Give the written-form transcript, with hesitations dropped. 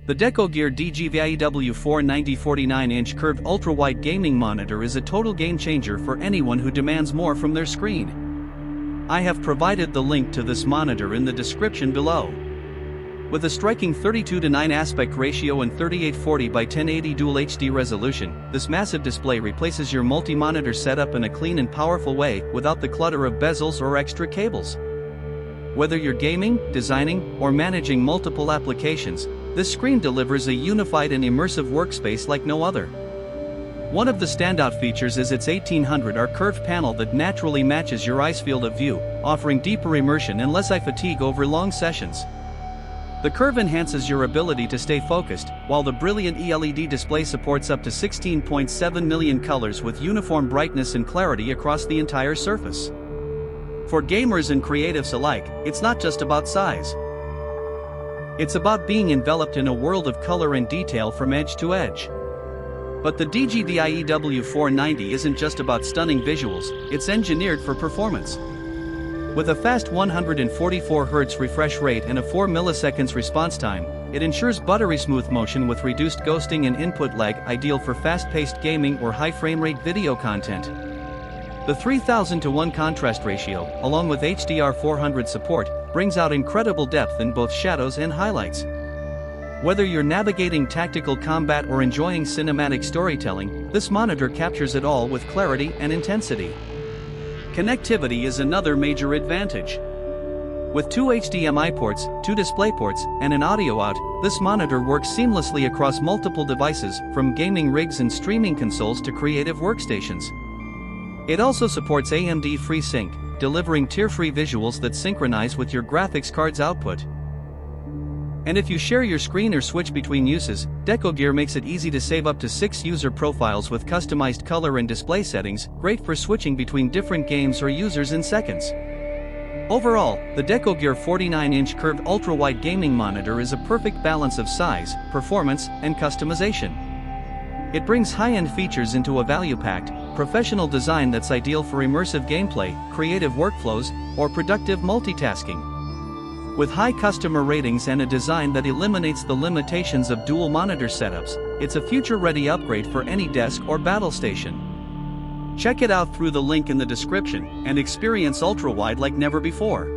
The Deco Gear DGVIEW490 49-inch curved ultra-wide gaming monitor is a total game changer for anyone who demands more from their screen. I have provided the link to this monitor in the description below. With a striking 32:9 aspect ratio and 3840 by 1080 Dual HD resolution, this massive display replaces your multi-monitor setup in a clean and powerful way without the clutter of bezels or extra cables. Whether you're gaming, designing, or managing multiple applications, this screen delivers a unified and immersive workspace like no other. One of the standout features is its 1800R curved panel that naturally matches your eye's field of view, offering deeper immersion and less eye fatigue over long sessions. The curve enhances your ability to stay focused, while the brilliant ELED display supports up to 16.7 million colors with uniform brightness and clarity across the entire surface. For gamers and creatives alike, it's not just about size. It's about being enveloped in a world of color and detail from edge to edge. But the DGVIEW490 isn't just about stunning visuals, it's engineered for performance. With a fast 144 Hz refresh rate and a 4 milliseconds response time, it ensures buttery smooth motion with reduced ghosting and input lag, ideal for fast-paced gaming or high frame rate video content. The 3000:1 contrast ratio, along with HDR400 support, brings out incredible depth in both shadows and highlights. Whether you're navigating tactical combat or enjoying cinematic storytelling, this monitor captures it all with clarity and intensity. Connectivity is another major advantage. With 2 HDMI ports, 2 DisplayPorts, and an audio out, this monitor works seamlessly across multiple devices, from gaming rigs and streaming consoles to creative workstations. It also supports AMD FreeSync, delivering tear-free visuals that synchronize with your graphics card's output. And if you share your screen or switch between uses, Deco Gear makes it easy to save up to 6 user profiles with customized color and display settings, great for switching between different games or users in seconds. Overall, the Deco Gear 49-inch curved ultra-wide gaming monitor is a perfect balance of size, performance, and customization. It brings high-end features into a value-packed, professional design that's ideal for immersive gameplay, creative workflows, or productive multitasking. With high customer ratings and a design that eliminates the limitations of dual monitor setups, it's a future-ready upgrade for any desk or battle station. Check it out through the link in the description and experience ultra-wide like never before.